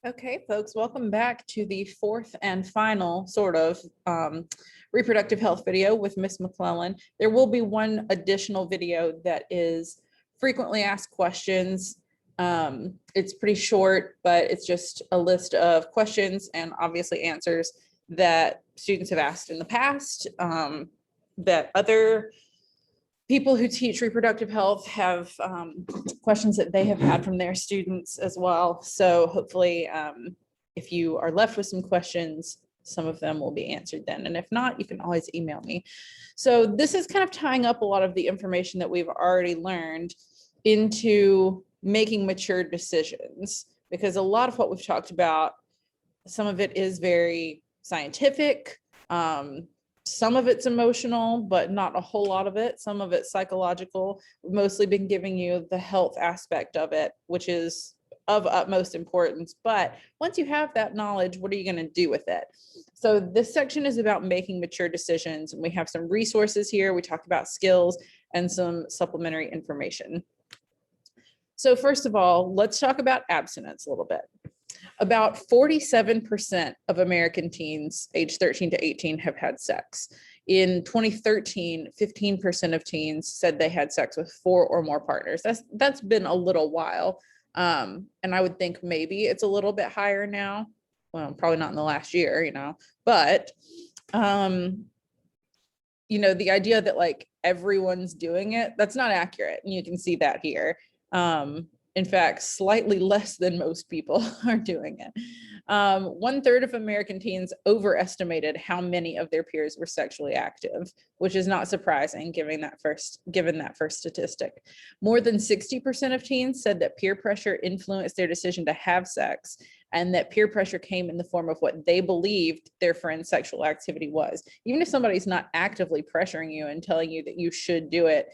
Okay, folks, welcome back to the fourth and final sort of reproductive health video with Miss McClellan. There will be one additional video that is frequently asked questions. It's pretty short, but it's just a list of questions and obviously answers that students have asked in the past, that other people who teach reproductive health have questions that they have had from their students as well. So hopefully, if you are left with some questions, some of them will be answered then. And if not, you can always email me. So this is kind of tying up a lot of the information that we've already learned into making mature decisions, because a lot of what we've talked about, some of it is very scientific. Some of it's emotional, but not a whole lot of it. Some of it's psychological. We've mostly been giving you the health aspect of it, which is of utmost importance. But once you have that knowledge, what are you going to do with it? So this section is about making mature decisions. And we have some resources here. We talked about skills and some supplementary information. So first of all, let's talk about abstinence a little bit. About 47% of American teens aged 13 to 18 have had sex. In 2013, 15% of teens said they had sex with 4 or more partners. That's been a little while. And I would think maybe it's a little bit higher now. Well, probably not in the last year, but, the idea that like everyone's doing it, that's not accurate. And you can see that here. In fact, slightly less than most people are doing it. 1/3 of American teens overestimated how many of their peers were sexually active, which is not surprising given that first statistic. More than 60% of teens said that peer pressure influenced their decision to have sex, and that peer pressure came in the form of what they believed their friend's sexual activity was. Even if somebody's not actively pressuring you and telling you that you should do it,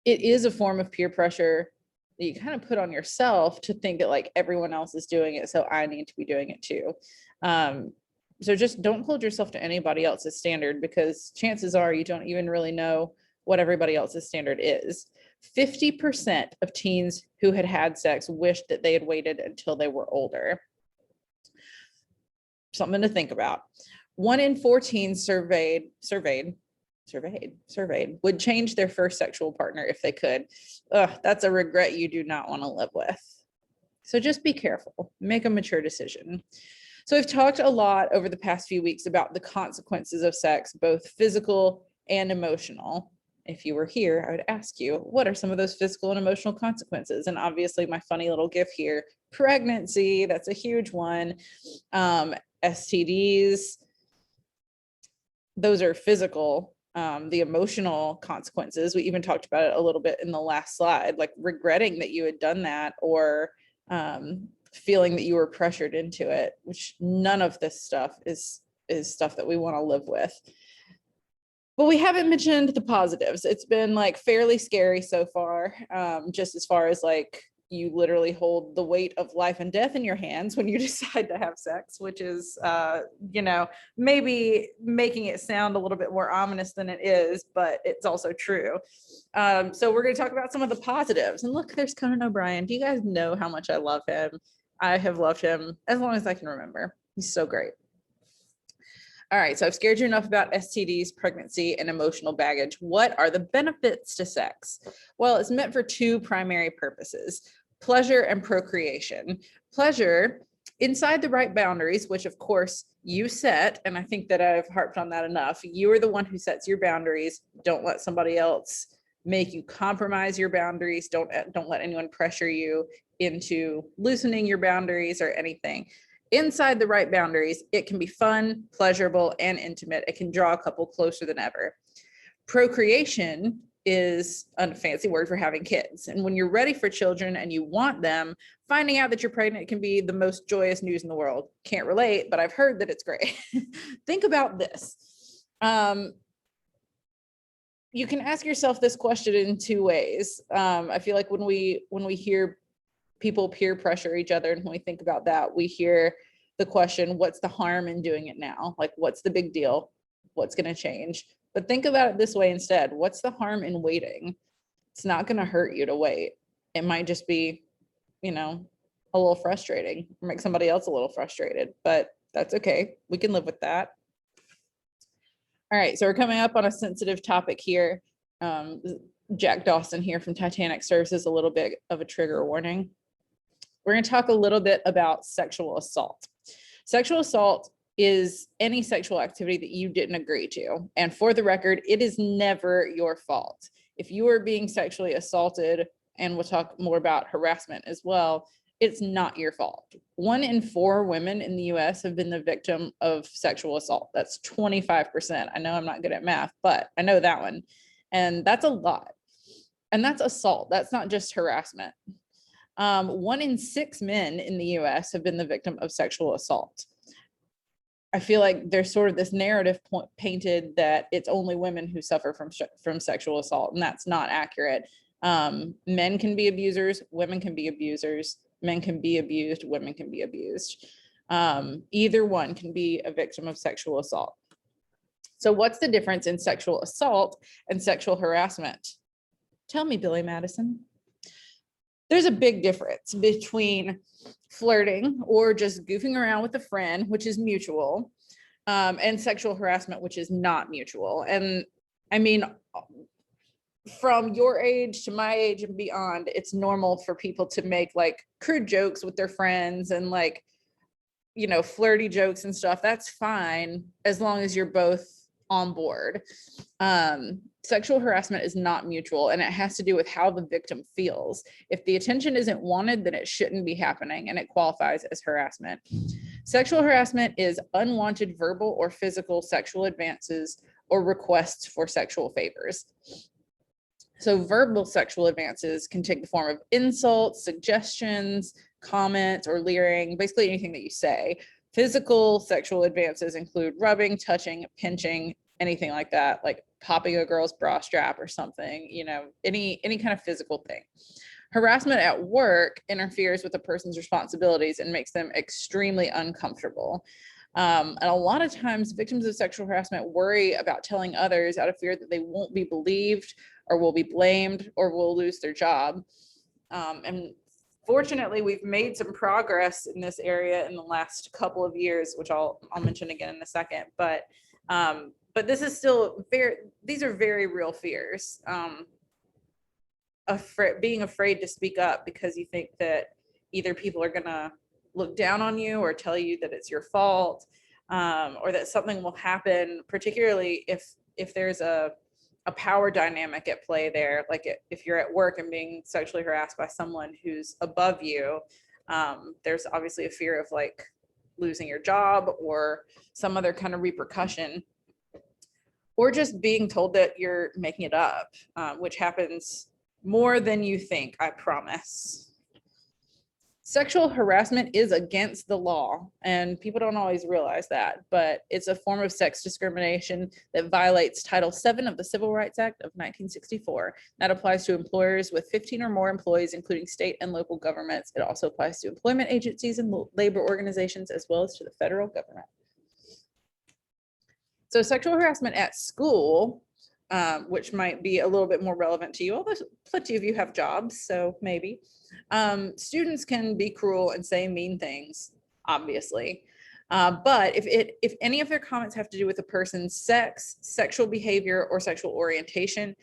it is a form of peer pressure that you kind of put on yourself to think that like everyone else is doing it, so I need to be doing it too. So just don't hold yourself to anybody else's standard, because chances are you don't even really know what everybody else's standard is. 50% of teens who had had sex wished that they had waited until they were older. Something to think about. 1 in 4 teens surveyed would change their first sexual partner if they could. That's a regret you do not want to live with. So just be careful, make a mature decision. So we've talked a lot over the past few weeks about the consequences of sex, both physical and emotional. If you were here, I would ask you, what are some of those physical and emotional consequences? And obviously my funny little gif here, pregnancy, that's a huge one. STDs, those are physical. The emotional consequences, we even talked about it a little bit in the last slide, like regretting that you had done that, or feeling that you were pressured into it, which none of this stuff is stuff that we want to live with. But we haven't mentioned the positives. It's been like fairly scary so far, just as far as like you literally hold the weight of life and death in your hands when you decide to have sex, which is, maybe making it sound a little bit more ominous than it is, but it's also true. So we're going to talk about some of the positives. And look, there's Conan O'Brien. Do you guys know how much I love him? I have loved him as long as I can remember. He's so great. All right, so I've scared you enough about STDs, pregnancy, and emotional baggage. What are the benefits to sex? Well, it's meant for 2 primary purposes: pleasure and procreation. Pleasure inside the right boundaries, which of course you set, and I think that I've harped on that enough. You are the one who sets your boundaries. Don't let somebody else make you compromise your boundaries. Don't let anyone pressure you into loosening your boundaries or anything. Inside the right boundaries, it can be fun, pleasurable, and intimate. It can draw a couple closer than ever. Procreation is a fancy word for having kids. And when you're ready for children and you want them, finding out that you're pregnant can be the most joyous news in the world. Can't relate, but I've heard that it's great. Think about this. You can ask yourself this question in 2 ways. I feel like when we hear people peer pressure each other, and when we think about that, we hear the question, what's the harm in doing it now? Like, what's the big deal? What's going to change? But think about it this way instead. What's the harm in waiting? It's not going to hurt you to wait. It might just be, a little frustrating, or make somebody else a little frustrated, but that's okay. We can live with that. All right, so we're coming up on a sensitive topic here. Jack Dawson here from Titanic serves as a little bit of a trigger warning. We're going to talk a little bit about sexual assault. Sexual assault is any sexual activity that you didn't agree to. And for the record, it is never your fault. If you are being sexually assaulted, and we'll talk more about harassment as well, it's not your fault. 1 in 4 women in the US have been the victim of sexual assault. That's 25%. I know I'm not good at math, but I know that one. And that's a lot. And that's assault. That's not just harassment. 1 in 6 men in the US have been the victim of sexual assault. I feel like there's sort of this narrative painted that it's only women who suffer from sexual assault, and that's not accurate. Men can be abusers, women can be abusers, men can be abused, women can be abused. Either one can be a victim of sexual assault. So what's the difference in sexual assault and sexual harassment? Tell me, Billy Madison. There's a big difference between flirting or just goofing around with a friend, which is mutual, and sexual harassment, which is not mutual. And I mean, from your age to my age and beyond, it's normal for people to make like crude jokes with their friends and like, you know, flirty jokes and stuff. That's fine as long as you're both on board. Sexual harassment is not mutual, and it has to do with how the victim feels. If the attention isn't wanted, then it shouldn't be happening, and it qualifies as harassment. Sexual harassment is unwanted verbal or physical sexual advances or requests for sexual favors. So verbal sexual advances can take the form of insults, suggestions, comments, or leering, basically anything that you say. Physical sexual advances include rubbing, touching, pinching, anything like that, like popping a girl's bra strap or something, you know, any kind of physical thing. Harassment at work interferes with a person's responsibilities and makes them extremely uncomfortable. And a lot of times victims of sexual harassment worry about telling others out of fear that they won't be believed or will be blamed or will lose their job. And fortunately, we've made some progress in this area in the last couple of years, which I'll mention again in a second. But this is still these are very real fears. Being afraid to speak up because you think that either people are gonna look down on you or tell you that it's your fault, or that something will happen, particularly if there's a power dynamic at play there. Like if you're at work and being sexually harassed by someone who's above you, there's obviously a fear of like losing your job or some other kind of repercussion, or just being told that you're making it up, which happens more than you think, I promise. Sexual harassment is against the law, and people don't always realize that, but it's a form of sex discrimination that violates Title VII of the Civil Rights Act of 1964. That applies to employers with 15 or more employees, including state and local governments. It also applies to employment agencies and labor organizations, as well as to the federal government. So sexual harassment at school, which might be a little bit more relevant to you, although plenty of you have jobs, so maybe. Students can be cruel and say mean things, obviously. But if any of their comments have to do with a person's sex, sexual behavior, or sexual orientation,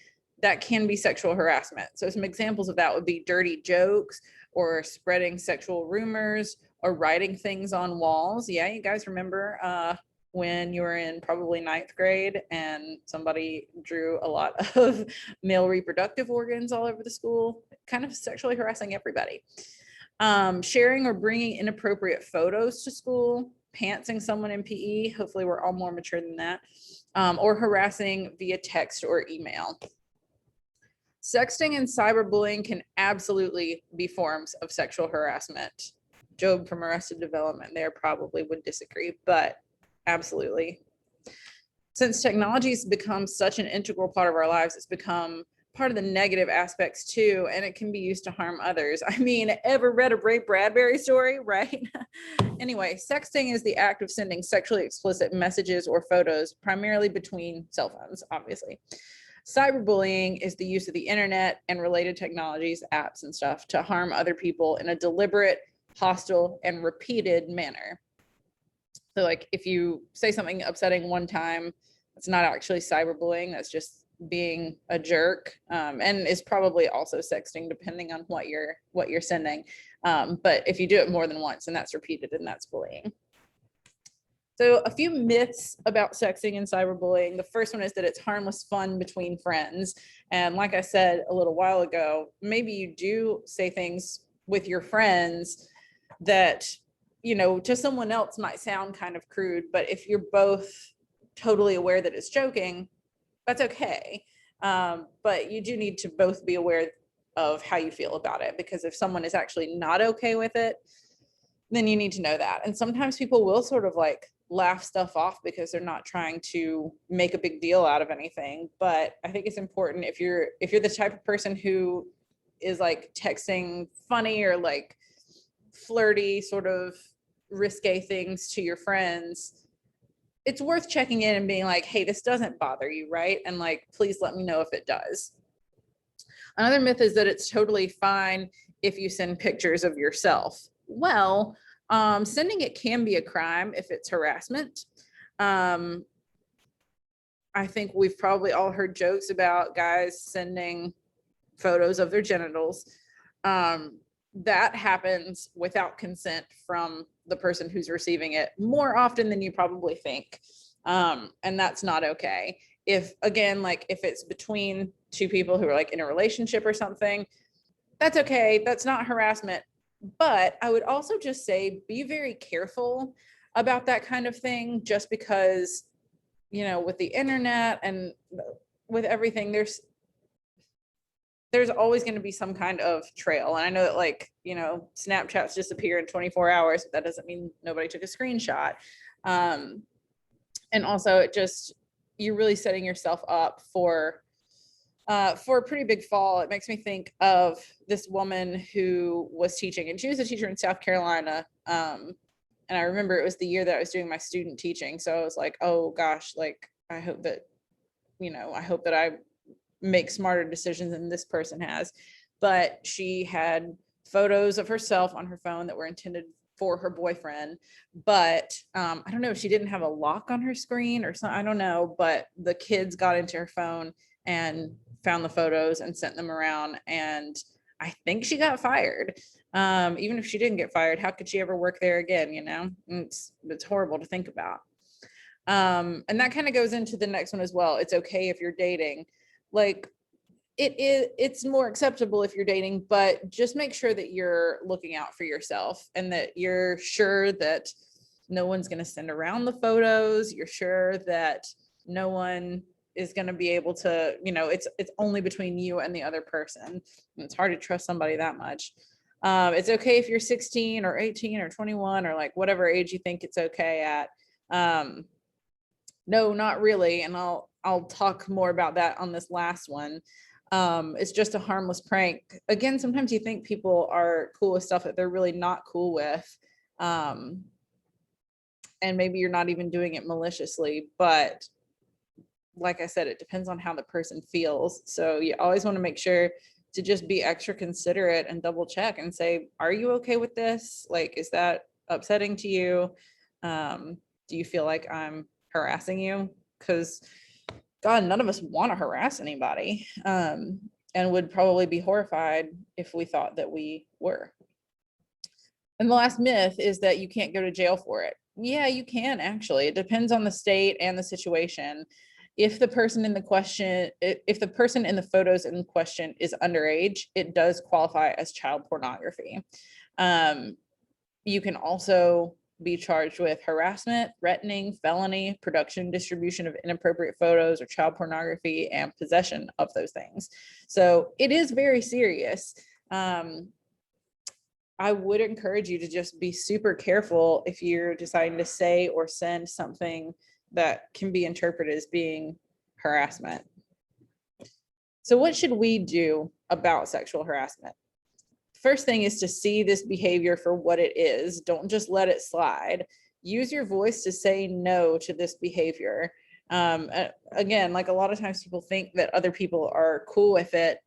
that can be sexual harassment. So some examples of that would be dirty jokes or spreading sexual rumors or writing things on walls. Yeah, you guys remember when you were in probably 9th grade and somebody drew a lot of male reproductive organs all over the school, kind of sexually harassing everybody. Sharing or bringing inappropriate photos to school, pantsing someone in PE, hopefully we're all more mature than that, or harassing via text or email. Sexting and cyberbullying can absolutely be forms of sexual harassment. Job from Arrested Development there probably would disagree, but absolutely. Since technology has become such an integral part of our lives, it's become part of the negative aspects too, and it can be used to harm others. I mean, ever read a Ray Bradbury story, right? Anyway, sexting is the act of sending sexually explicit messages or photos, primarily between cell phones, obviously. Cyberbullying is the use of the internet and related technologies, apps and stuff, to harm other people in a deliberate, hostile, and repeated manner. So like if you say something upsetting one time, it's not actually cyberbullying, that's just being a jerk, and is probably also sexting depending on what you're sending. But if you do it more than once and that's repeated, and that's bullying. So a few myths about sexting and cyberbullying. The first one is that it's harmless fun between friends. And like I said a little while ago, maybe you do say things with your friends that, to someone else might sound kind of crude, but if you're both totally aware that it's joking, that's okay. But you do need to both be aware of how you feel about it, because if someone is actually not okay with it, then you need to know that. And sometimes people will sort of like laugh stuff off because they're not trying to make a big deal out of anything. But I think it's important, if you're the type of person who is like texting funny or like flirty, sort of risque things to your friends, it's worth checking in and being like, hey, this doesn't bother you, right? And like, please let me know if it does. Another myth is that it's totally fine if you send pictures of yourself. Well, sending it can be a crime if it's harassment. I think we've probably all heard jokes about guys sending photos of their genitals. That happens without consent from the person who's receiving it more often than you probably think. And that's not okay. If it's between two people who are like in a relationship or something, that's okay. That's not harassment. But I would also just say, be very careful about that kind of thing, just because, with the internet and with everything, there's always going to be some kind of trail. And I know that Snapchats disappear in 24 hours, but that doesn't mean nobody took a screenshot. And also you're really setting yourself up for a pretty big fall. It makes me think of this woman who was teaching, and she was a teacher in South Carolina. And I remember it was the year that I was doing my student teaching. So I was like, oh gosh, I hope that I make smarter decisions than this person has. But she had photos of herself on her phone that were intended for her boyfriend. But I don't know if she didn't have a lock on her screen or something, I don't know, but the kids got into her phone and found the photos and sent them around. And I think she got fired. Even if she didn't get fired, how could she ever work there again? It's horrible to think about. And that kind of goes into the next one as well. It's okay if you're dating. It's more acceptable if you're dating, but just make sure that you're looking out for yourself and that you're sure that no one's going to send around the photos. You're sure that no one is going to be able to, it's only between you and the other person. And it's hard to trust somebody that much. It's okay if you're 16 or 18 or 21 or whatever age you think it's okay at. No, not really. And I'll talk more about that on this last one. It's just a harmless prank. Again, sometimes you think people are cool with stuff that they're really not cool with. And maybe you're not even doing it maliciously, but like I said, it depends on how the person feels. So you always want to make sure to just be extra considerate and double check and say, are you okay with this? Is that upsetting to you? Do you feel like I'm harassing you? Because God, none of us want to harass anybody, and would probably be horrified if we thought that we were. And the last myth is that you can't go to jail for it. Yeah, you can actually. It depends on the state and the situation. If the person in the photos in question is underage, it does qualify as child pornography. You can also be charged with harassment, threatening, felony, production, distribution of inappropriate photos or child pornography, and possession of those things. So it is very serious. I would encourage you to just be super careful if you're deciding to say or send something that can be interpreted as being harassment. So what should we do about sexual harassment? First thing is to see this behavior for what it is. Don't just let it slide. Use your voice to say no to this behavior. Again, a lot of times people think that other people are cool with it,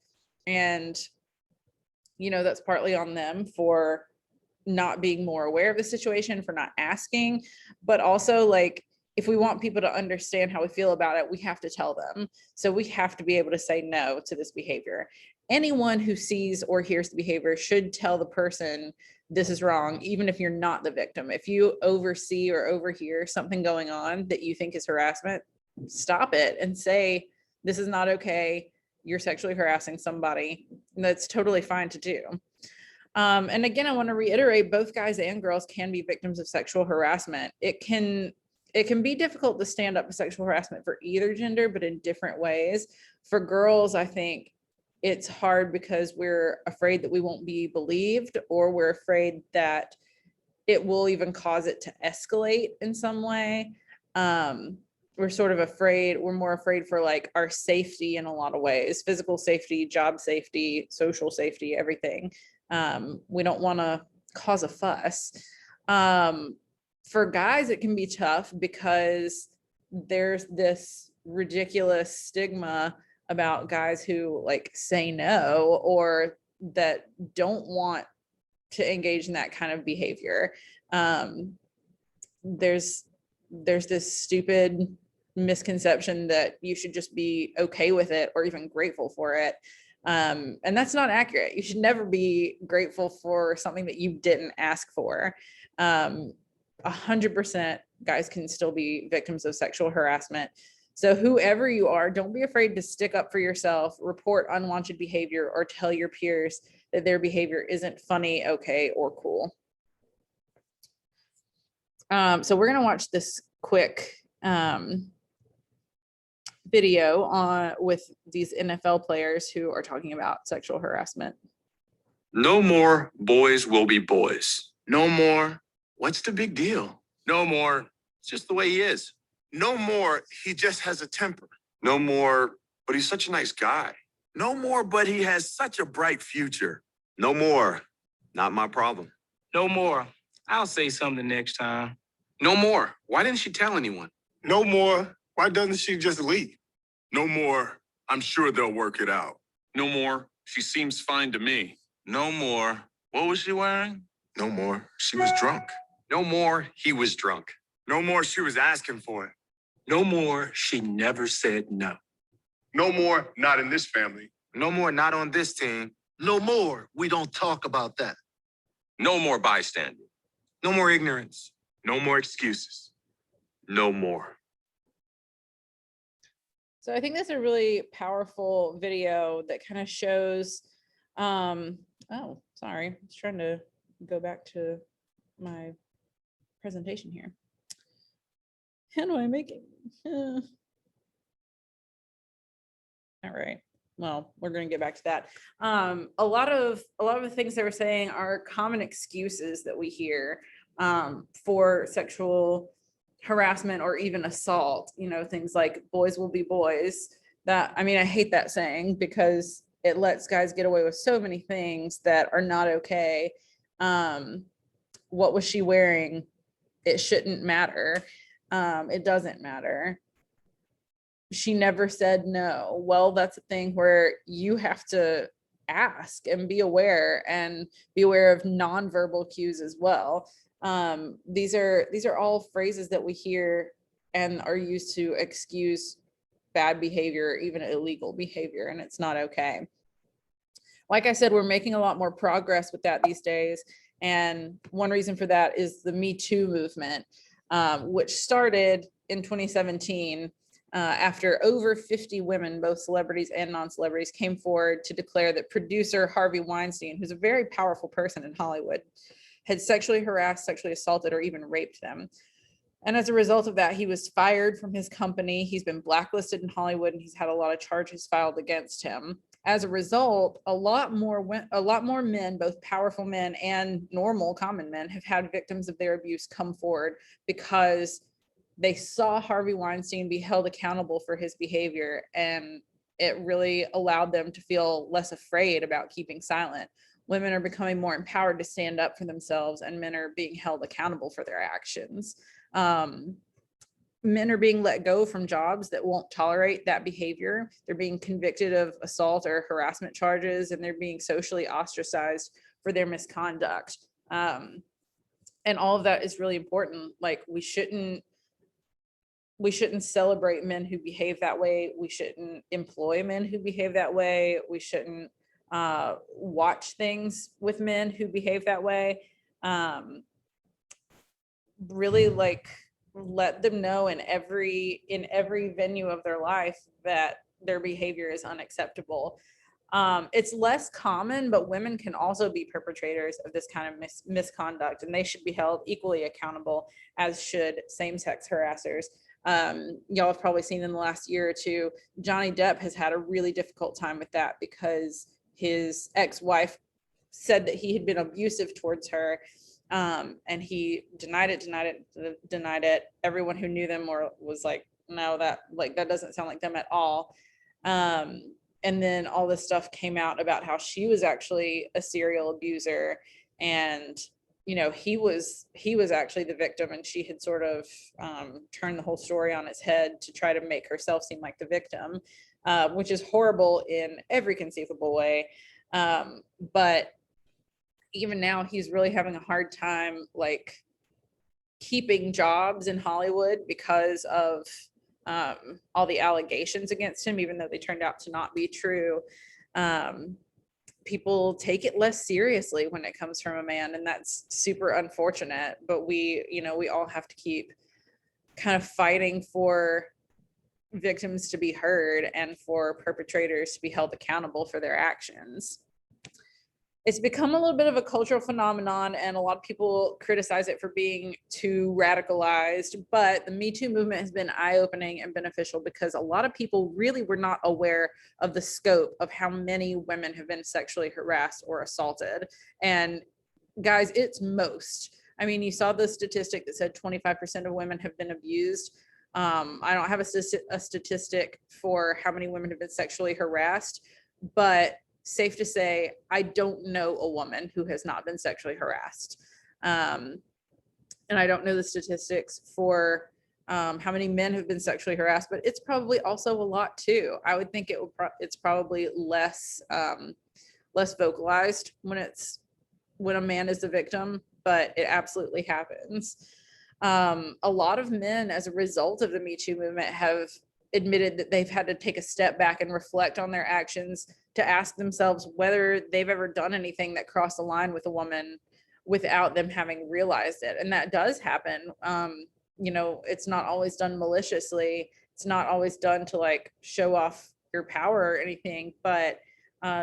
and that's partly on them for not being more aware of the situation, for not asking, but also like, if we want people to understand how we feel about it, we have to tell them. So we have to be able to say no to this behavior. Anyone who sees or hears the behavior should tell the person this is wrong, even if you're not the victim. If you oversee or overhear something going on that you think is harassment, stop it and say, this is not okay. You're sexually harassing somebody. And that's totally fine to do. And again, I want to reiterate, both guys and girls can be victims of sexual harassment. It can be difficult to stand up to sexual harassment for either gender, but in different ways. For girls, I think it's hard because we're afraid that we won't be believed, or we're afraid that it will even cause it to escalate in some way. We're sort of afraid, we're more afraid for like our safety in a lot of ways, physical safety, job safety, social safety, everything. We don't want to cause a fuss. For guys, it can be tough because there's this ridiculous stigma about guys who like say no, or that don't want to engage in that kind of behavior. There's this stupid misconception that you should just be okay with it or even grateful for it. And that's not accurate. You should never be grateful for something that you didn't ask for. 100% guys can still be victims of sexual harassment. So whoever you are, don't be afraid to stick up for yourself, report unwanted behavior, or tell your peers that their behavior isn't funny, okay, or cool. So we're going to watch this quick video on with these NFL players who are talking about sexual harassment. No more boys will be boys. No more. What's the big deal? No more. It's just the way he is. No more. He just has a temper. No more, but he's such a nice guy. No more, but he has such a bright future. No more. Not my problem. No more. I'll say something next time. No more. Why didn't she tell anyone? No more. Why doesn't she just leave? No more. I'm sure they'll work it out. No more. She seems fine to me. No more. What was she wearing? No more. She was drunk. No more. He was drunk. No more. She was asking for it. No more. She never said no. No more. Not in this family. No more. Not on this team. No more. We don't talk about that. No more bystander. No more ignorance. No more excuses. No more. So I think that's a really powerful video that kind of shows, oh, sorry. I was trying to go back to my presentation here. How do I make it? All right. Well, we're going to get back to that. A lot of the things they were saying are common excuses that we hear for sexual harassment or even assault. You know, things like boys will be boys. That, I mean, I hate that saying because it lets guys get away with so many things that are not okay. What was she wearing? It shouldn't matter. It doesn't matter. She never said no. Well, that's a thing where you have to ask and be aware of nonverbal cues as well. These are all phrases that we hear and are used to excuse bad behavior, even illegal behavior, and it's not okay. Like I said, we're making a lot more progress with that these days. And one reason for that is the Me Too movement, which started in 2017 after over 50 women, both celebrities and non-celebrities, came forward to declare that producer Harvey Weinstein, who's a very powerful person in Hollywood, had sexually harassed, sexually assaulted, or even raped them. And as a result of that, he was fired from his company. He's been blacklisted in Hollywood, and he's had a lot of charges filed against him. As a result, a lot more men, both powerful men and normal common men, have had victims of their abuse come forward because they saw Harvey Weinstein be held accountable for his behavior, and it really allowed them to feel less afraid about keeping silent. Women are becoming more empowered to stand up for themselves, and men are being held accountable for their actions. Men are being let go from jobs that won't tolerate that behavior. They're being convicted of assault or harassment charges, and they're being socially ostracized for their misconduct. And all of that is really important. Like we shouldn't celebrate men who behave that way. We shouldn't employ men who behave that way. We shouldn't watch things with men who behave that way. Really like let them know in every venue of their life that their behavior is unacceptable. It's less common, but women can also be perpetrators of this kind of misconduct, and they should be held equally accountable, as should same-sex harassers. Y'all have probably seen in the last year or two, Johnny Depp has had a really difficult time with that because his ex-wife said that he had been abusive towards her. And he denied it. Everyone who knew them was like, no, that doesn't sound like them at all. And then all this stuff came out about how she was actually a serial abuser, and he was actually the victim, and she had sort of turned the whole story on its head to try to make herself seem like the victim, which is horrible in every conceivable way. But even now he's really having a hard time like keeping jobs in Hollywood because of all the allegations against him, even though they turned out to not be true. People take it less seriously when it comes from a man, and that's super unfortunate. But we all have to keep kind of fighting for victims to be heard and for perpetrators to be held accountable for their actions. It's become a little bit of a cultural phenomenon, and a lot of people criticize it for being too radicalized, but the Me Too movement has been eye-opening and beneficial because a lot of people really were not aware of the scope of how many women have been sexually harassed or assaulted. And guys, it's most. I mean, you saw the statistic that said 25% of women have been abused. I don't have a statistic for how many women have been sexually harassed, but safe to say, I don't know a woman who has not been sexually harassed. And I don't know the statistics for how many men have been sexually harassed, but it's probably also a lot too. I would think it's probably less vocalized when a man is the victim, but it absolutely happens. A lot of men, as a result of the Me Too movement, have admitted that they've had to take a step back and reflect on their actions, to ask themselves whether they've ever done anything that crossed the line with a woman without them having realized it. And that does happen. It's not always done maliciously. It's not always done to like show off your power or anything, but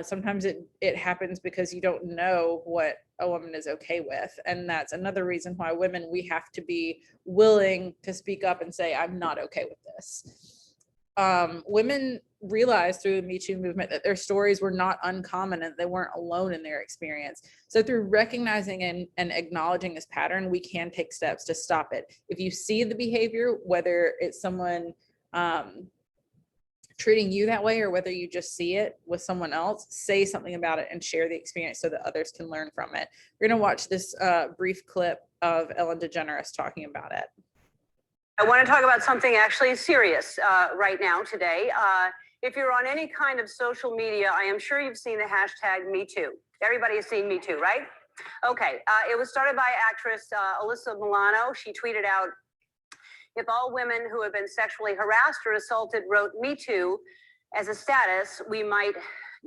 sometimes it happens because you don't know what a woman is okay with. And that's another reason why women, we have to be willing to speak up and say, I'm not okay with this. Women realized through the Me Too movement that their stories were not uncommon and they weren't alone in their experience. So through recognizing and acknowledging this pattern, we can take steps to stop it. If you see the behavior, whether it's someone treating you that way or whether you just see it with someone else, say something about it and share the experience so that others can learn from it. We're going to watch this brief clip of Ellen DeGeneres talking about it. I want to talk about something actually serious right now today. If you're on any kind of social media, I am sure you've seen the hashtag #MeToo. Everybody has seen Me Too, right? Okay, it was started by actress Alyssa Milano. She tweeted out, if all women who have been sexually harassed or assaulted wrote Me Too as a status, we might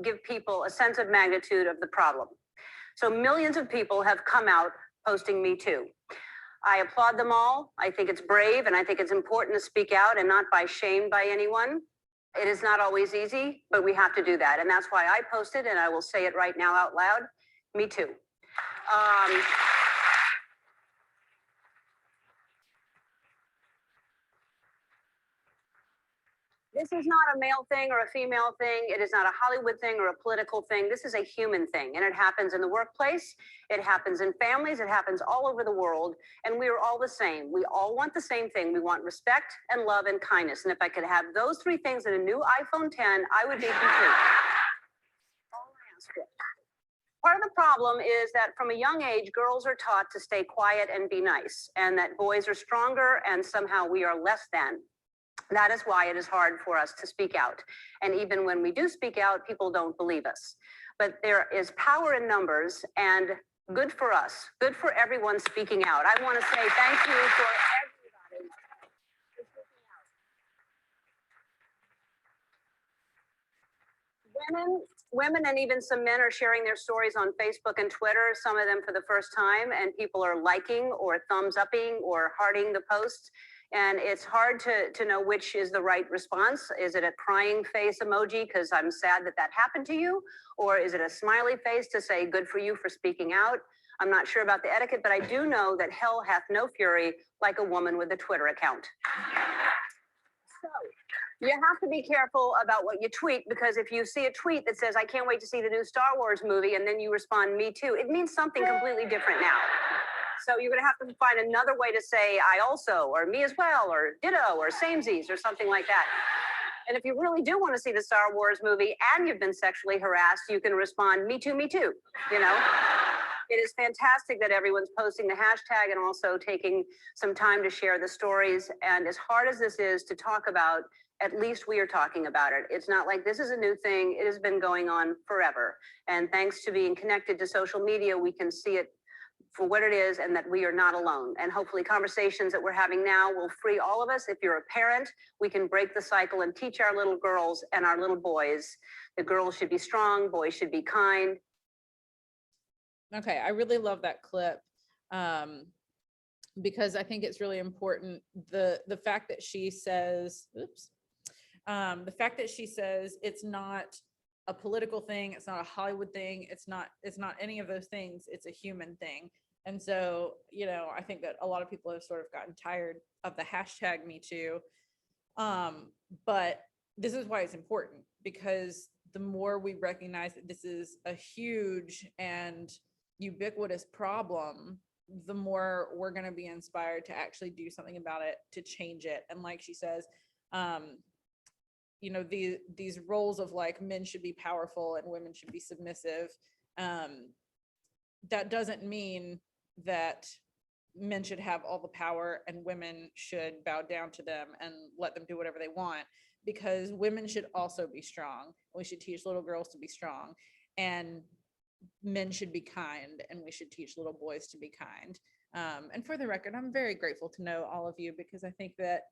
give people a sense of magnitude of the problem. So millions of people have come out posting Me Too. I applaud them all. I think it's brave, and I think it's important to speak out and not by shamed by anyone. It is not always easy, but we have to do that. And that's why I posted, and I will say it right now out loud, Me Too. This is not a male thing or a female thing. It is not a Hollywood thing or a political thing. This is a human thing, and it happens in the workplace. It happens in families. It happens all over the world, and we are all the same. We all want the same thing. We want respect and love and kindness, and if I could have those three things in a new iPhone 10, I would be complete. All I ask for. Part of the problem is that from a young age, girls are taught to stay quiet and be nice, and that boys are stronger and somehow we are less than. That is why it is hard for us to speak out. And even when we do speak out, people don't believe us. But there is power in numbers, and Good for us. Good for everyone speaking out. I want to say thank you for everybody. Women and even some men are sharing their stories on Facebook and Twitter, some of them for the first time, and people are liking or thumbs upping or hearting the posts. And it's hard to know which is the right response. Is it a crying face emoji because I'm sad that that happened to you? Or is it a smiley face to say good for you for speaking out? I'm not sure about the etiquette, but I do know that hell hath no fury like a woman with a Twitter account. So you have to be careful about what you tweet, because if you see a tweet that says, I can't wait to see the new Star Wars movie, and then you respond, me too, it means something completely different now. So you're going to have to find another way to say, I also, or me as well, or ditto, or samesies, or something like that. And if you really do want to see the Star Wars movie and you've been sexually harassed, you can respond, me too, you know? It is fantastic that everyone's posting the hashtag and also taking some time to share the stories. And as hard as this is to talk about, at least we are talking about it. It's not like this is a new thing. It has been going on forever. And thanks to being connected to social media, we can see it for what it is and that we are not alone. And hopefully conversations that we're having now will free all of us. If you're a parent, we can break the cycle and teach our little girls and our little boys. The girls should be strong, boys should be kind. Okay, I really love that clip, because I think it's really important. The fact that she says, the fact that she says it's not a political thing, it's not a Hollywood thing, it's not any of those things, it's a human thing. And so, you know, I think that a lot of people have sort of gotten tired of the hashtag Me Too. But this is why it's important, because the more we recognize that this is a huge and ubiquitous problem, the more we're going to be inspired to actually do something about it, to change it. And like she says, you know, these roles of like men should be powerful and women should be submissive. That doesn't mean that men should have all the power and women should bow down to them and let them do whatever they want, because women should also be strong. We should teach little girls to be strong, and men should be kind, and we should teach little boys to be kind. And for the record, I'm very grateful to know all of you, because I think that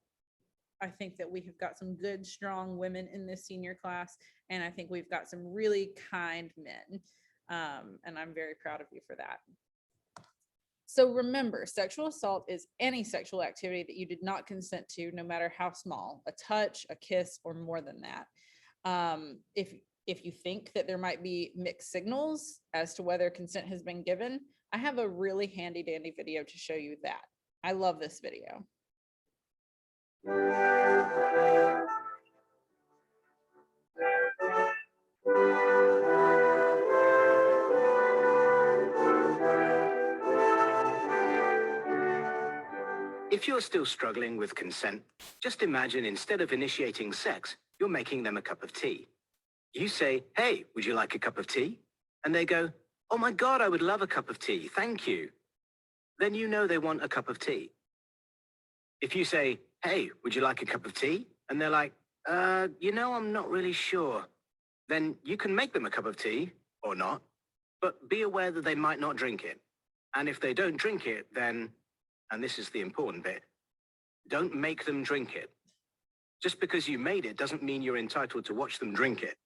we have got some good, strong women in this senior class, and I think we've got some really kind men. And I'm very proud of you for that. So remember, sexual assault is any sexual activity that you did not consent to, no matter how small, a touch, a kiss, or more than that. If you think that there might be mixed signals as to whether consent has been given, I have a really handy dandy video to show you that. I love this video. If you're still struggling with consent, just imagine instead of initiating sex, you're making them a cup of tea. You say, hey, would you like a cup of tea? And they go, oh my God, I would love a cup of tea, thank you. Then you know they want a cup of tea. If you say, hey, would you like a cup of tea? And they're like, you know, I'm not really sure. Then you can make them a cup of tea, or not, but be aware that they might not drink it. And if they don't drink it, then, and this is the important bit, don't make them drink it. Just because you made it doesn't mean you're entitled to watch them drink it.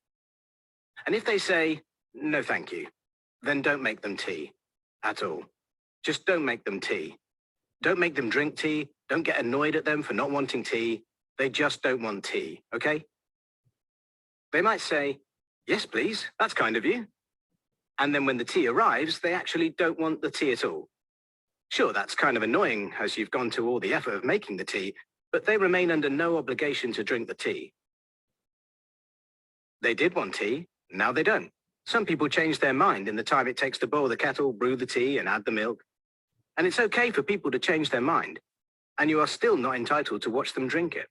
And if they say, no, thank you, then don't make them tea at all. Just don't make them tea. Don't make them drink tea. Don't get annoyed at them for not wanting tea. They just don't want tea, okay? They might say, yes, please, that's kind of you. And then when the tea arrives, they actually don't want the tea at all. Sure, that's kind of annoying as you've gone to all the effort of making the tea, but they remain under no obligation to drink the tea. They did want tea, now they don't. Some people change their mind in the time it takes to boil the kettle, brew the tea, and add the milk. And it's okay for people to change their mind, and you are still not entitled to watch them drink it.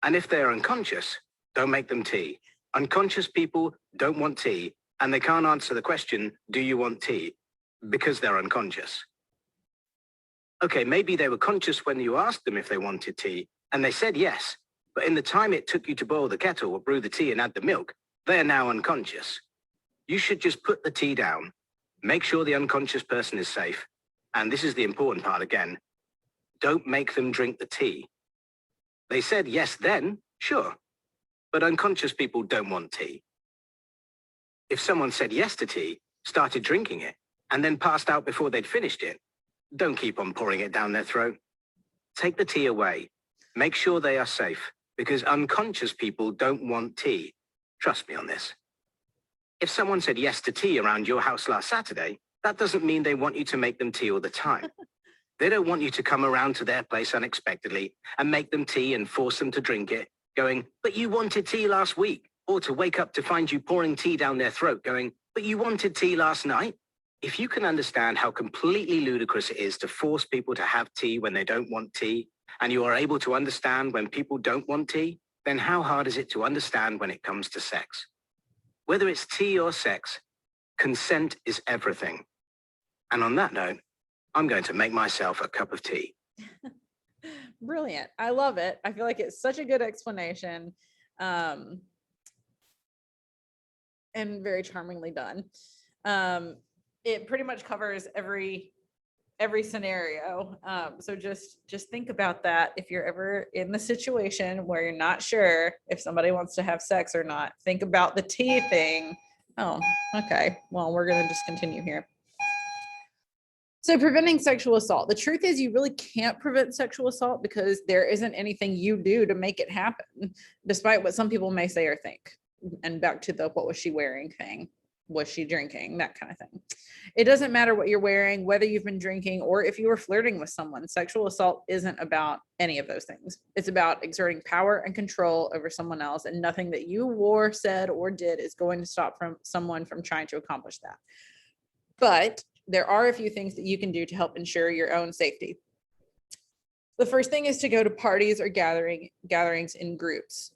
And if they're unconscious, don't make them tea. Unconscious people don't want tea, and they can't answer the question, do you want tea? Because they're unconscious. Okay, maybe they were conscious when you asked them if they wanted tea, and they said yes, but in the time it took you to boil the kettle or brew the tea and add the milk, they are now unconscious. You should just put the tea down, Make sure the unconscious person is safe. And this is the important part again. Don't make them drink the tea. They said yes then, sure. But unconscious people don't want tea. If someone said yes to tea, started drinking it, and then passed out before they'd finished it, don't keep on pouring it down their throat. Take the tea away. Make sure they are safe, because unconscious people don't want tea. Trust me on this. If someone said yes to tea around your house last Saturday, that doesn't mean they want you to make them tea all the time. They don't want you to come around to their place unexpectedly and make them tea and force them to drink it, going, but you wanted tea last week. Or to wake up to find you pouring tea down their throat, going, but you wanted tea last night. If you can understand how completely ludicrous it is to force people to have tea when they don't want tea, and you are able to understand when people don't want tea, then how hard is it to understand when it comes to sex? Whether it's tea or sex, consent is everything. And on that note, I'm going to make myself a cup of tea. Brilliant. I love it. I feel like it's such a good explanation. And very charmingly done. It pretty much covers every scenario. So just think about that. If you're ever in the situation where you're not sure if somebody wants to have sex or not, think about the tea thing. Oh, okay. Well, we're going to just continue here. So preventing sexual assault. The truth is you really can't prevent sexual assault because there isn't anything you do to make it happen, despite what some people may say or think. And back to the what was she wearing thing. Was she drinking? That kind of thing. It doesn't matter what you're wearing, whether you've been drinking or if you were flirting with someone. Sexual assault isn't about any of those things. It's about exerting power and control over someone else, and nothing that you wore, said, or did is going to stop someone from trying to accomplish that. But there are a few things that you can do to help ensure your own safety. The first thing is to go to parties or gatherings in groups.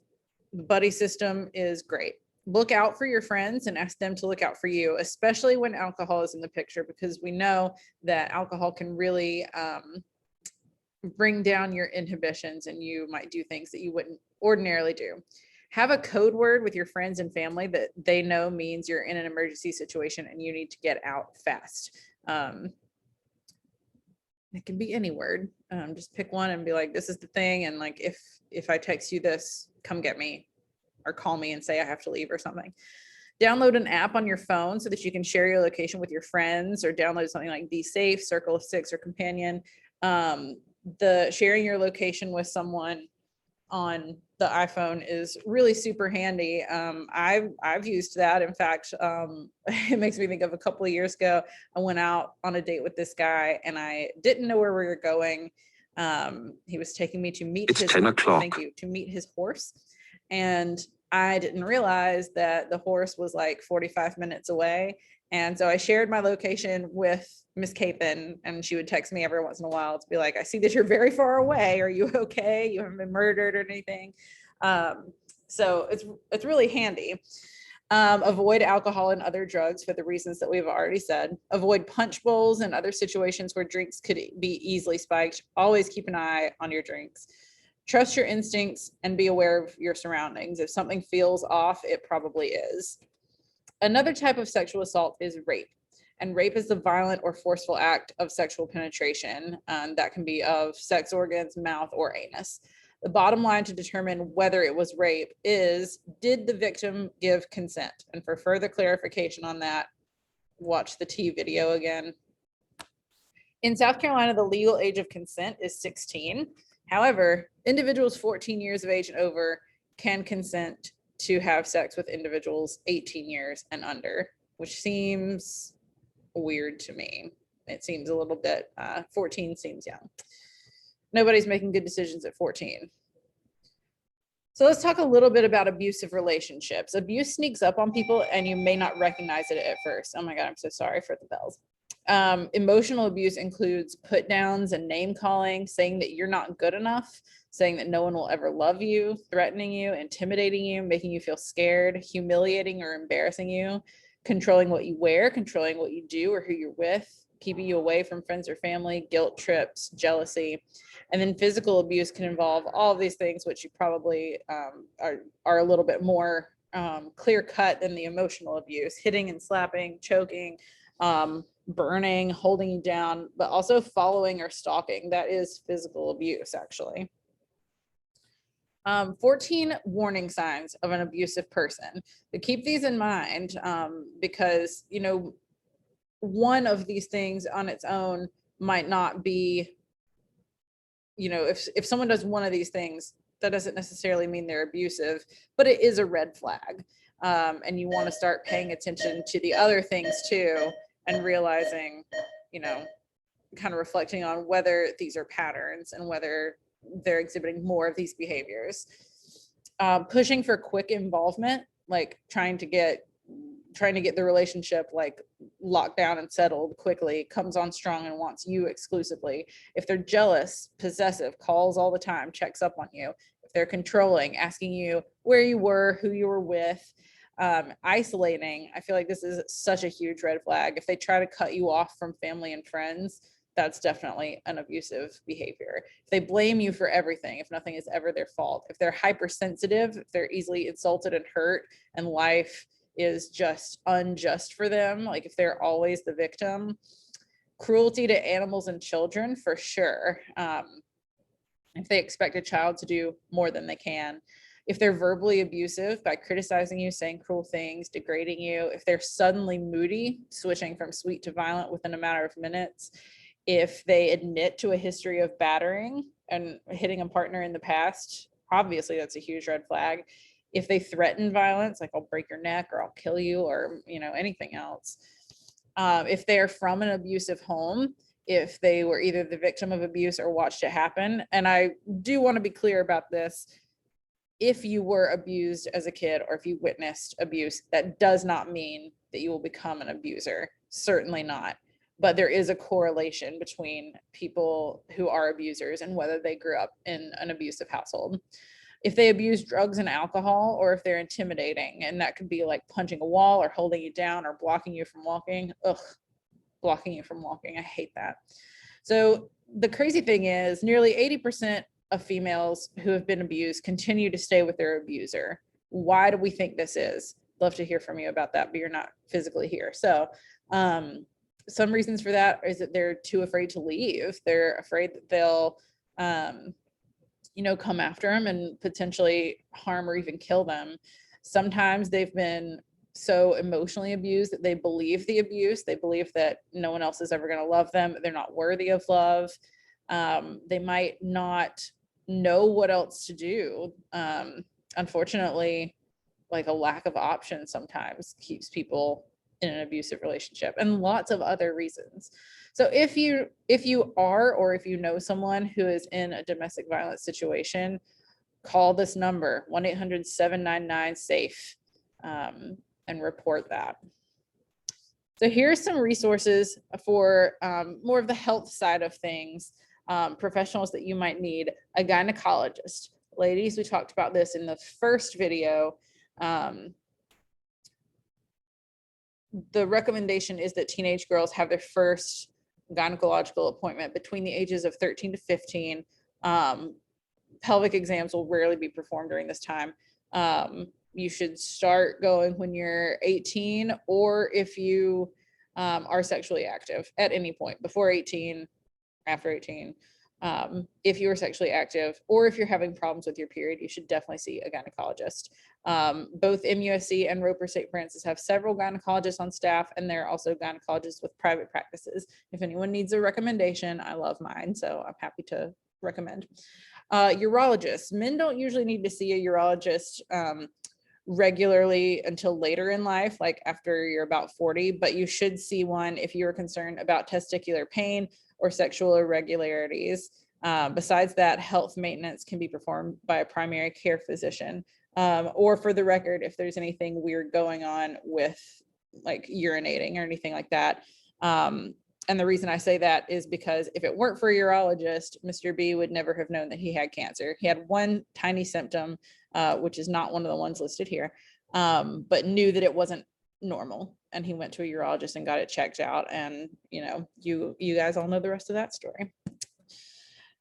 The buddy system is great. Look out for your friends and ask them to look out for you, especially when alcohol is in the picture, because we know that alcohol can really bring down your inhibitions and you might do things that you wouldn't ordinarily do. Have a code word with your friends and family that they know means you're in an emergency situation and you need to get out fast. It can be any word. Just pick one and be like, this is the thing. And like, if I text you this, come get me or call me and say I have to leave or something. Download an app on your phone so that you can share your location with your friends, or download something like Be Safe, Circle of Six, or Companion. The sharing your location with someone on the iPhone is really super handy. I've used that. In fact, it makes me think of a couple of years ago, I went out on a date with this guy and I didn't know where we were going. He was taking me to meet It's 10 o'clock. Thank you, to meet his horse. And I didn't realize that the horse was like 45 minutes away. And so I shared my location with Miss Cathan, and she would text me every once in a while to be like, I see that you're very far away. Are you okay? You haven't been murdered or anything. So it's really handy. Avoid alcohol and other drugs for the reasons that we've already said. Avoid punch bowls and other situations where drinks could be easily spiked. Always keep an eye on your drinks. Trust your instincts and be aware of your surroundings. If something feels off, it probably is. Another type of sexual assault is rape. And rape is the violent or forceful act of sexual penetration that can be of sex organs, mouth, or anus. The bottom line to determine whether it was rape is, did the victim give consent? And for further clarification on that, watch the T video again. In South Carolina, the legal age of consent is 16. However, individuals 14 years of age and over can consent to have sex with individuals 18 years and under, which seems weird to me. It seems a little bit, 14 seems young. Nobody's making good decisions at 14. So let's talk a little bit about abusive relationships. Abuse sneaks up on people and you may not recognize it at first. Oh my God, I'm so sorry for the bells. Emotional abuse includes put downs and name calling, saying that you're not good enough, saying that no one will ever love you, threatening you, intimidating you, making you feel scared, humiliating or embarrassing you, controlling what you wear, controlling what you do or who you're with, keeping you away from friends or family, guilt trips, jealousy. And then physical abuse can involve all of these things, which you probably are a little bit more clear cut than the emotional abuse: hitting and slapping, choking, burning, holding you down, but also following or stalking. That is physical abuse, actually. 14 warning signs of an abusive person. But keep these in mind because, you know, one of these things on its own might not be, you know, if someone does one of these things, that doesn't necessarily mean they're abusive, but it is a red flag. And you want to start paying attention to the other things too, and realizing, you know, kind of reflecting on whether these are patterns and whether they're exhibiting more of these behaviors. Pushing for quick involvement, like trying to get the relationship like locked down and settled quickly, comes on strong and wants you exclusively. If they're jealous, possessive, calls all the time, checks up on you. If they're controlling, asking you where you were, who you were with, isolating, I feel like this is such a huge red flag. If they try to cut you off from family and friends, that's definitely an abusive behavior. If they blame you for everything, if nothing is ever their fault, if they're hypersensitive, if they're easily insulted and hurt, and life is just unjust for them, like if they're always the victim. Cruelty to animals and children, for sure. If they expect a child to do more than they can. If they're verbally abusive by criticizing you, saying cruel things, degrading you. If they're suddenly moody, switching from sweet to violent within a matter of minutes. If they admit to a history of battering and hitting a partner in the past, obviously that's a huge red flag. If they threaten violence, like I'll break your neck or I'll kill you, or, you know, anything else. If they're from an abusive home, if they were either the victim of abuse or watched it happen. And I do want to be clear about this. If you were abused as a kid or if you witnessed abuse, that does not mean that you will become an abuser. Certainly not. But there is a correlation between people who are abusers and whether they grew up in an abusive household. If they abuse drugs and alcohol, or if they're intimidating, and that could be like punching a wall or holding you down or blocking you from walking. Blocking you from walking. I hate that. So the crazy thing is nearly 80% of females who have been abused continue to stay with their abuser. Why do we think this is? Love to hear from you about that, but you're not physically here. So some reasons for that is that they're too afraid to leave. They're afraid that they'll come after them and potentially harm or even kill them. Sometimes they've been so emotionally abused that they believe the abuse. They believe that no one else is ever going to love them. They're not worthy of love. They might not know what else to do. Unfortunately, like a lack of options sometimes keeps people in an abusive relationship, and lots of other reasons. So if you are, or if you know someone who is in a domestic violence situation, call this number 1-800-799-SAFE and report that. So here's some resources for more of the health side of things, professionals that you might need. A gynecologist. Ladies, we talked about this in the first video. The recommendation is that teenage girls have their first gynecological appointment between the ages of 13 to 15. Pelvic exams will rarely be performed during this time. You should start going when you're 18, or if you are sexually active at any point, before 18, after 18. If you are sexually active, or if you're having problems with your period, you should definitely see a gynecologist. Both MUSC and Roper St. Francis have several gynecologists on staff, and there are also gynecologists with private practices. If anyone needs a recommendation, I love mine, so I'm happy to recommend. Urologists. Men don't usually need to see a urologist regularly until later in life, like after you're about 40, but you should see one if you're concerned about testicular pain or sexual irregularities. Besides that, health maintenance can be performed by a primary care physician, or for the record, if there's anything weird going on with like urinating or anything like that. And the reason I say that is because if it weren't for a urologist, Mr. B would never have known that he had cancer. He had one tiny symptom, which is not one of the ones listed here, but knew that it wasn't normal. And he went to a urologist and got it checked out. And, you guys all know the rest of that story.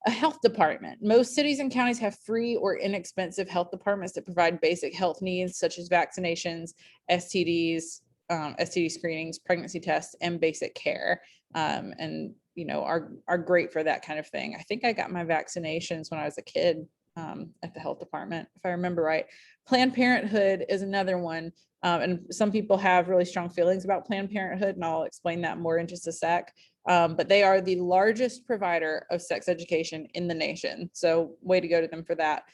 A health department. Most cities and counties have free or inexpensive health departments that provide basic health needs such as vaccinations, STDs, STD screenings, pregnancy tests, and basic care. And, you know, are great for that kind of thing. I think I got my vaccinations when I was a kid at the health department, if I remember right. Planned Parenthood is another one. And some people have really strong feelings about Planned Parenthood, and I'll explain that more in just a sec. But they are the largest provider of sex education in the nation. So way to go to them for that.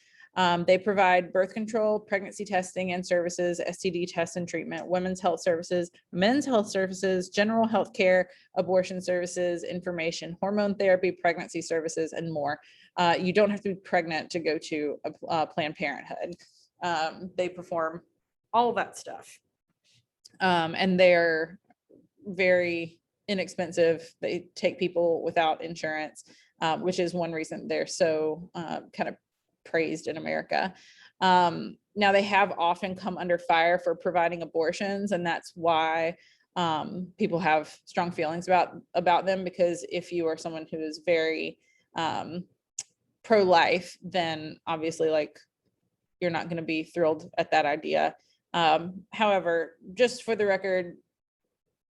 They provide birth control, pregnancy testing and services, STD tests and treatment, women's health services, men's health services, general health care, abortion services, information, hormone therapy, pregnancy services, and more. You don't have to be pregnant to go to a Planned Parenthood. They perform all that stuff. And they're very inexpensive. They take people without insurance, which is one reason they're so kind of praised in America. Now they have often come under fire for providing abortions, and that's why people have strong feelings about them, because if you are someone who is very pro-life, then obviously like you're not going to be thrilled at that idea. However, just for the record,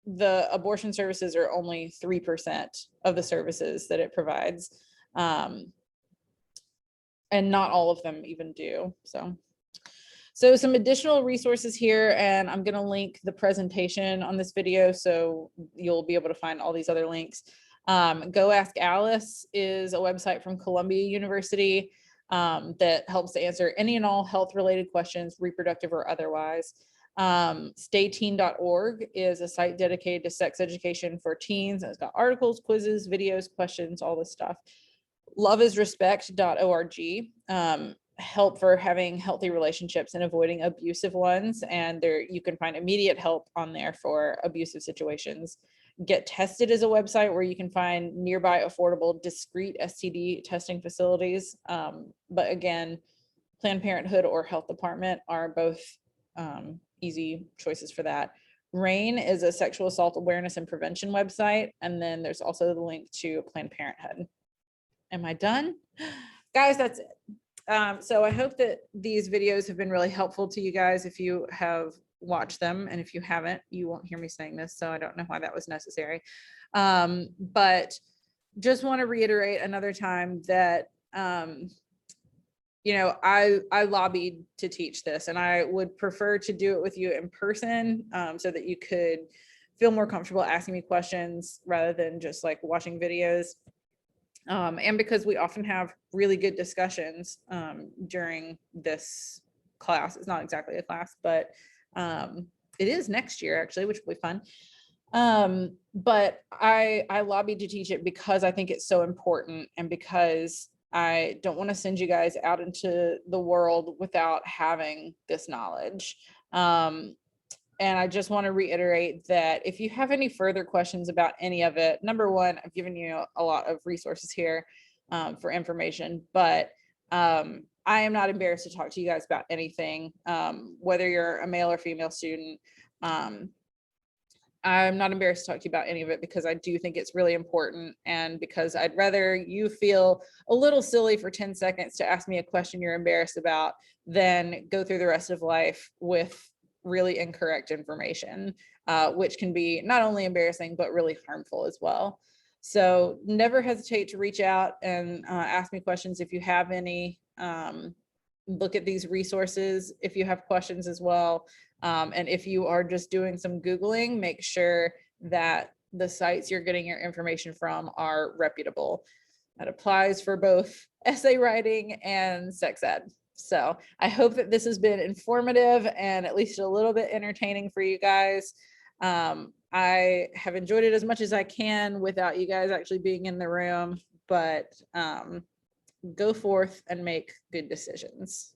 the abortion services are only 3% of the services that it provides. And not all of them even do. So some additional resources here, and I'm going to link the presentation on this video so you'll be able to find all these other links. Go Ask Alice is a website from Columbia University that helps to answer any and all health related questions, reproductive or otherwise. Stayteen.org is a site dedicated to sex education for teens. It's got articles, quizzes, videos, questions, all this stuff. Loveisrespect.org, help for having healthy relationships and avoiding abusive ones. And there you can find immediate help on there for abusive situations. Get Tested is a website where you can find nearby affordable discrete STD testing facilities. But again, Planned Parenthood or health department are both easy choices for that. RAIN is a sexual assault awareness and prevention website. And then there's also the link to Planned Parenthood. Am I done? Guys, that's it. So I hope that these videos have been really helpful to you guys if you have watched them. And if you haven't, you won't hear me saying this, so I don't know why that was necessary. But just want to reiterate another time that, you know, I lobbied to teach this, and I would prefer to do it with you in person so that you could feel more comfortable asking me questions rather than just like watching videos. And because we often have really good discussions during this class. It's not exactly a class, but it is next year actually, which will be fun. But I lobbied to teach it because I think it's so important, and because I don't want to send you guys out into the world without having this knowledge. And I just want to reiterate that if you have any further questions about any of it, number one, I've given you a lot of resources here for information, but I am not embarrassed to talk to you guys about anything, whether you're a male or female student. I'm not embarrassed to talk to you about any of it because I do think it's really important, and because I'd rather you feel a little silly for 10 seconds to ask me a question you're embarrassed about than go through the rest of life with really incorrect information, which can be not only embarrassing, but really harmful as well. So never hesitate to reach out and ask me questions if you have any. Look at these resources if you have questions as well. And if you are just doing some Googling, make sure that the sites you're getting your information from are reputable. That applies for both essay writing and sex ed. So I hope that this has been informative and at least a little bit entertaining for you guys. I have enjoyed it as much as I can without you guys actually being in the room, but go forth and make good decisions.